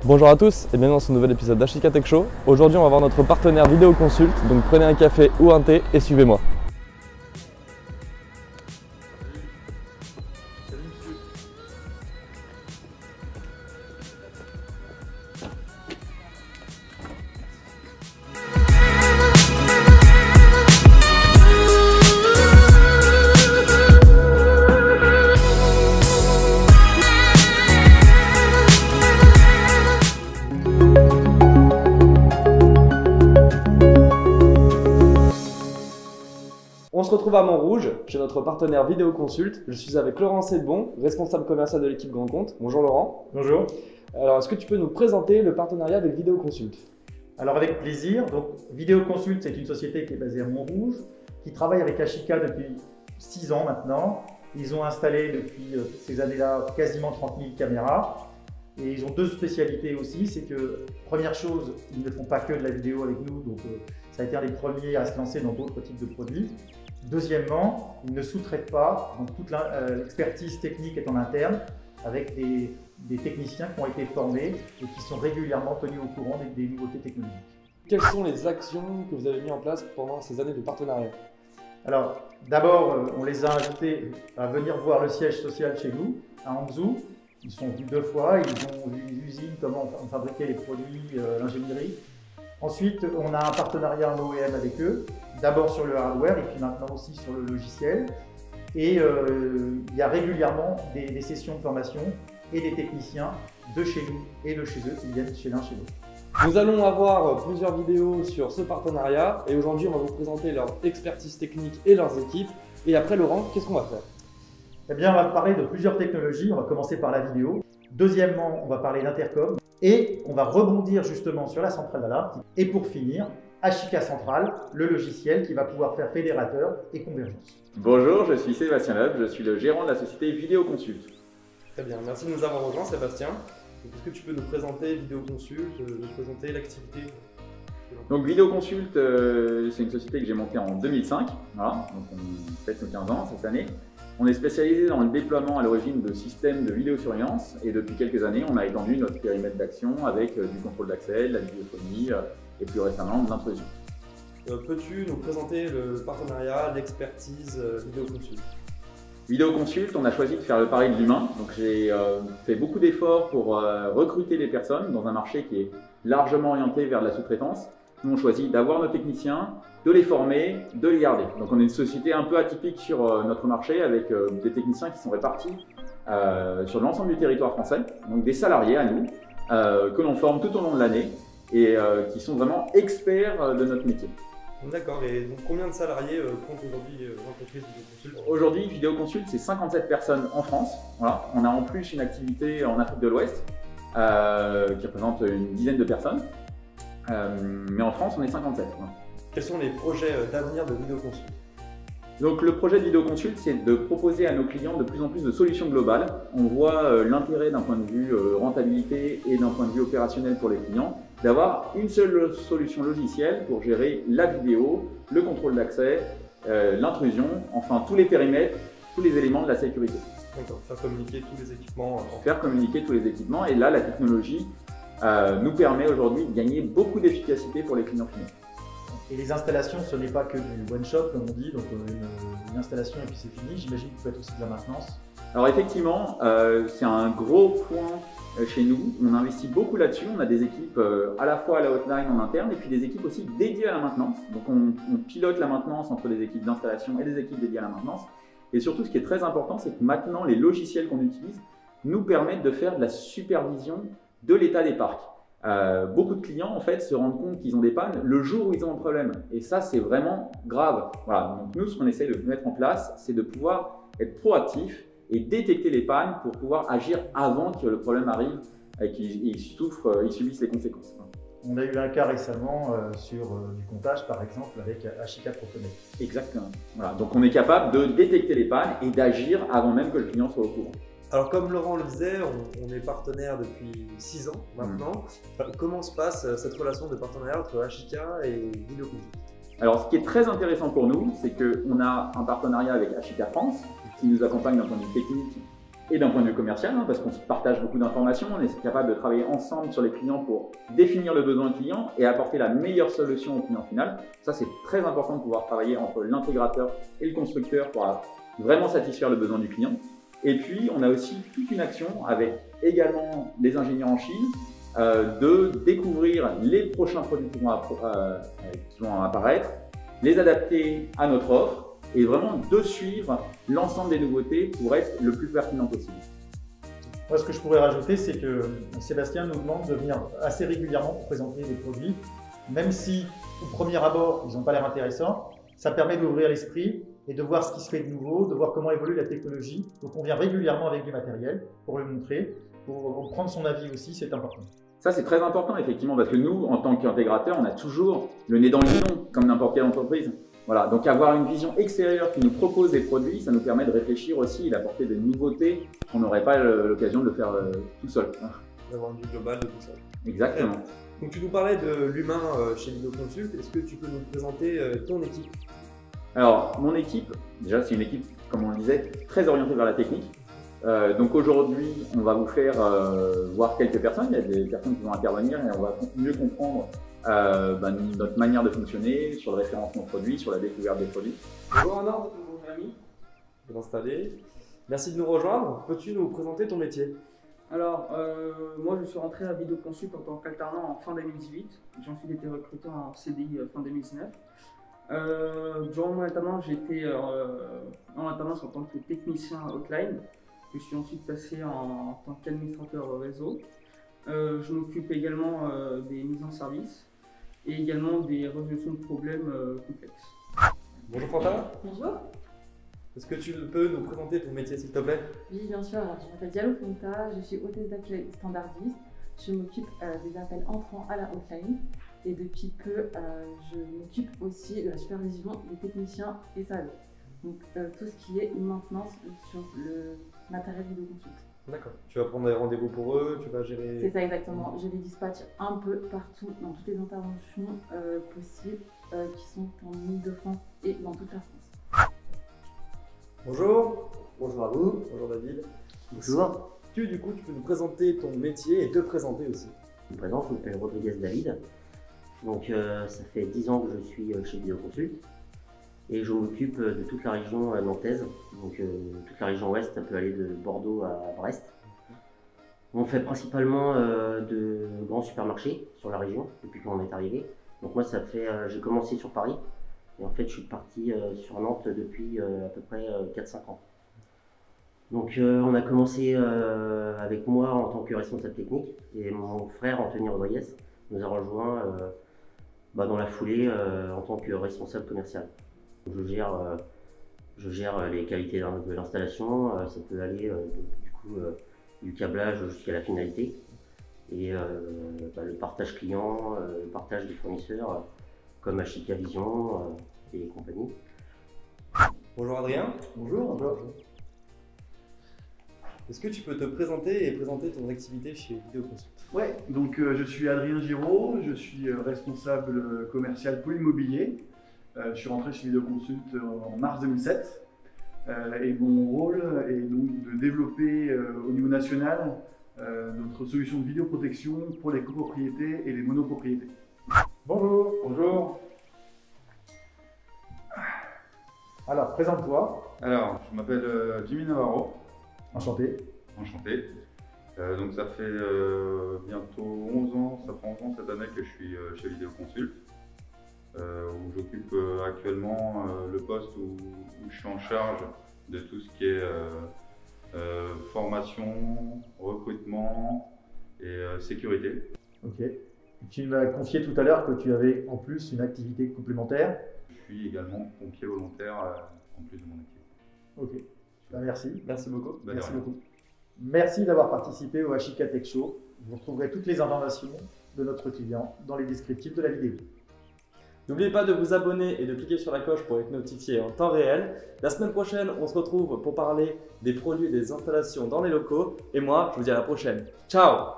Bonjour à tous et bienvenue dans ce nouvel épisode d'Ashika Tech Show. Aujourd'hui on va voir notre partenaire Vidéo Consult, donc prenez un café ou un thé et suivez-moi. On se retrouve à Montrouge, chez notre partenaire Vidéo Consult. Je suis avec Laurent Sedbon, responsable commercial de l'équipe Grand Compte. Bonjour Laurent. Bonjour. Alors, est-ce que tu peux nous présenter le partenariat avec Vidéo Consult? Alors avec plaisir. Donc Vidéo Consult, c'est une société qui est basée à Montrouge, qui travaille avec Ashika depuis 6 ans maintenant. Ils ont installé depuis ces années-là quasiment 30 000 caméras. Et ils ont deux spécialités aussi, c'est que, première chose, ils ne font pas que de la vidéo avec nous, donc ça a été un des premiers à se lancer dans d'autres types de produits. Deuxièmement, ils ne sous-traitent pas, donc toute l'expertise technique est en interne, avec des techniciens qui ont été formés et qui sont régulièrement tenus au courant des nouveautés technologiques. Quelles sont les actions que vous avez mises en place pendant ces années de partenariat? Alors, d'abord, on les a invités à venir voir le siège social chez nous, à Hangzhou. Ils sont venus 2 fois, ils ont vu l'usine, comment on fabriquait les produits, l'ingénierie. Ensuite, on a un partenariat en OEM avec eux, d'abord sur le hardware et puis maintenant aussi sur le logiciel. Et il y a régulièrement des sessions de formation et des techniciens de chez nous et de chez eux qui viennent chez l'un chez l'autre. Nous allons avoir plusieurs vidéos sur ce partenariat et aujourd'hui on va vous présenter leur expertise technique et leurs équipes. Et après Laurent, qu'est-ce qu'on va faire? Eh bien, on va parler de plusieurs technologies. On va commencer par la vidéo. Deuxièmement, on va parler d'intercom. Et on va rebondir justement sur la centrale d'alarme. Et pour finir, Ashika Central, le logiciel qui va pouvoir faire fédérateur et convergence. Bonjour, je suis Sébastien Loeb, je suis le gérant de la société Vidéo Consult. Très bien, merci de nous avoir rejoints Sébastien. Est-ce que tu peux nous présenter Vidéo Consult, nous présenter l'activité? Donc Vidéo Consult, c'est une société que j'ai montée en 2005. Voilà, donc on fête nos 15 ans cette année. On est spécialisé dans le déploiement à l'origine de systèmes de vidéosurveillance et depuis quelques années, on a étendu notre périmètre d'action avec du contrôle d'accès, de la vidéophonie et plus récemment de l'intrusion. Peux-tu nous présenter le partenariat, l'expertise Vidéo Consult? Vidéo Consult, on a choisi de faire le pari de l'humain. Donc j'ai fait beaucoup d'efforts pour recruter des personnes dans un marché qui est largement orienté vers la sous-traitance. Nous, on choisit d'avoir nos techniciens, de les former, de les garder. Donc on est une société un peu atypique sur notre marché avec des techniciens qui sont répartis sur l'ensemble du territoire français, donc des salariés à nous, que l'on forme tout au long de l'année et qui sont vraiment experts de notre métier. D'accord, et donc combien de salariés compte aujourd'hui l'entreprise Vidéo Consult? Aujourd'hui, Vidéo Consult, c'est 57 personnes en France. Voilà. On a en plus une activité en Afrique de l'Ouest qui représente une dizaine de personnes. Mais en France, on est 57. Voilà. Quels sont les projets d'avenir de Vidéo Consult? Donc le projet de Vidéo Consult, c'est de proposer à nos clients de plus en plus de solutions globales. On voit l'intérêt d'un point de vue rentabilité et d'un point de vue opérationnel pour les clients, d'avoir une seule solution logicielle pour gérer la vidéo, le contrôle d'accès, l'intrusion, enfin tous les périmètres, tous les éléments de la sécurité. D'accord, faire communiquer tous les équipements. Faire communiquer tous les équipements et là la technologie nous permet aujourd'hui de gagner beaucoup d'efficacité pour les clients finaux. Et les installations, ce n'est pas que du one-shot, comme on dit, donc une installation et puis c'est fini. J'imagine que vous faites aussi de la maintenance. Alors effectivement, c'est un gros point chez nous. On investit beaucoup là-dessus. On a des équipes à la fois à la hotline en interne et puis des équipes aussi dédiées à la maintenance. Donc on pilote la maintenance entre des équipes d'installation et des équipes dédiées à la maintenance. Et surtout, ce qui est très important, c'est que maintenant, les logiciels qu'on utilise nous permettent de faire de la supervision de l'état des parcs. Beaucoup de clients en fait se rendent compte qu'ils ont des pannes le jour où ils ont un problème et ça c'est vraiment grave. Voilà. Donc nous ce qu'on essaie de mettre en place c'est de pouvoir être proactif et détecter les pannes pour pouvoir agir avant que le problème arrive et qu'ils subissent les conséquences. On a eu un cas récemment sur du comptage par exemple avec Ashika ProConnect. Exactement. Voilà. Donc on est capable de détecter les pannes et d'agir avant même que le client soit au courant. Alors comme Laurent le disait, on est partenaire depuis 6 ans maintenant. Comment se passe cette relation de partenariat entre Ashika et Vidéo Consult? Alors ce qui est très intéressant pour nous, c'est qu'on a un partenariat avec Ashika France qui nous accompagne d'un point de vue technique et d'un point de vue commercial, hein, parce qu'on se partage beaucoup d'informations, on est capable de travailler ensemble sur les clients pour définir le besoin client et apporter la meilleure solution au client final. Ça, c'est très important de pouvoir travailler entre l'intégrateur et le constructeur pour vraiment satisfaire le besoin du client. Et puis, on a aussi toute une action avec également les ingénieurs en Chine de découvrir les prochains produits qui vont apparaître, les adapter à notre offre et vraiment de suivre l'ensemble des nouveautés pour être le plus pertinent possible. Moi, ce que je pourrais rajouter, c'est que Sébastien nous demande de venir assez régulièrement pour présenter des produits, même si au premier abord, ils n'ont pas l'air intéressants, ça permet d'ouvrir l'esprit et de voir ce qui se fait de nouveau, de voir comment évolue la technologie. Donc on vient régulièrement avec du matériel pour le montrer, pour prendre son avis aussi, c'est important. Ça, c'est très important, effectivement, parce que nous, en tant qu'intégrateur, on a toujours le nez dans le guidon, comme n'importe quelle entreprise. Voilà, donc avoir une vision extérieure qui nous propose des produits, ça nous permet de réfléchir aussi et d'apporter des nouveautés qu'on n'aurait pas l'occasion de le faire tout seul. D'avoir une vue globale de tout ça. Exactement. Donc tu nous parlais de l'humain chez Vidéoconsult, est-ce que tu peux nous présenter ton équipe? Alors, mon équipe, déjà c'est une équipe, comme on le disait, très orientée vers la technique. Donc aujourd'hui, on va vous faire voir quelques personnes, il y a des personnes qui vont intervenir et on va mieux comprendre notre manière de fonctionner, sur le référencement de produits, sur la découverte des produits. Bonjour Arnaud, bonjour Jérémy. Je vais t'installer. Merci de nous rejoindre. Peux-tu nous présenter ton métier? Alors, moi je suis rentré à Vidéoconsult en tant qu'alternant en fin 2018. J'ai ensuite été recruté en CDI fin 2019. Durant mon alternance, j'étais en alternance en tant que technicien hotline. Je suis ensuite passé en tant qu'administrateur réseau. Je m'occupe également des mises en service et également des résolutions de problèmes complexes. Bonjour Fanta. Bonjour. Est-ce que tu peux nous présenter ton métier s'il te plaît? Oui, bien sûr. Alors, je m'appelle Diallo Fonta, je suis hôtesse d'accueil standardiste. Je m'occupe des appels entrants à la hotline et depuis peu, je m'occupe aussi de la supervision des techniciens et salles. Donc, tout ce qui est maintenance sur le matériel Vidéoconsult. D'accord. Tu vas prendre des rendez-vous pour eux, tu vas gérer… C'est ça exactement. Je les dispatche un peu partout dans toutes les interventions possibles qui sont en Ile-de-France et dans toute la France. Bonjour. Bonjour à vous. Bonjour David. Bonjour. Tu peux nous présenter ton métier et te présenter aussi. Je me présente, je m'appelle Rodriguez David. Donc ça fait 10 ans que je suis chez Vidéoconsult et je m'occupe de toute la région nantaise. Donc toute la région ouest, ça peut aller de Bordeaux à Brest. On fait principalement de grands supermarchés sur la région depuis qu'on est arrivé. Donc moi j'ai commencé sur Paris et en fait je suis parti sur Nantes depuis à peu près 4-5 ans. Donc on a commencé avec moi en tant que responsable technique et mon frère Anthony Rodriguez nous a rejoint dans la foulée en tant que responsable commercial. Je gère les qualités de l'installation, ça peut aller du câblage jusqu'à la finalité et le partage client, le partage des fournisseurs comme HIK Vision et compagnie. Bonjour Adrien. Bonjour. Est-ce que tu peux te présenter et présenter ton activité chez Vidéoconsult? Ouais, donc je suis Adrien Giraud, je suis responsable commercial pôle immobilier. Je suis rentré chez Vidéoconsult en mars 2007 et mon rôle est donc de développer au niveau national notre solution de vidéoprotection pour les copropriétés et les monopropriétés. Bonjour. Bonjour. Alors, présente-toi. Alors, je m'appelle Jimmy Navarro. Enchanté. Enchanté. Donc ça fait bientôt 11 ans, ça fait 11 ans cette année que je suis chez Vidéoconsult, où j'occupe actuellement le poste où je suis en charge de tout ce qui est formation, recrutement et sécurité. Ok. Tu m'as confié tout à l'heure que tu avais en plus une activité complémentaire. Je suis également pompier volontaire en plus de mon équipe. Ok. Merci. Merci beaucoup. Merci beaucoup. Merci d'avoir participé au HIK Tech Show. Vous retrouverez toutes les informations de notre client dans les descriptifs de la vidéo. N'oubliez pas de vous abonner et de cliquer sur la cloche pour être notifié en temps réel. La semaine prochaine, on se retrouve pour parler des produits et des installations dans les locaux. Et moi, je vous dis à la prochaine. Ciao!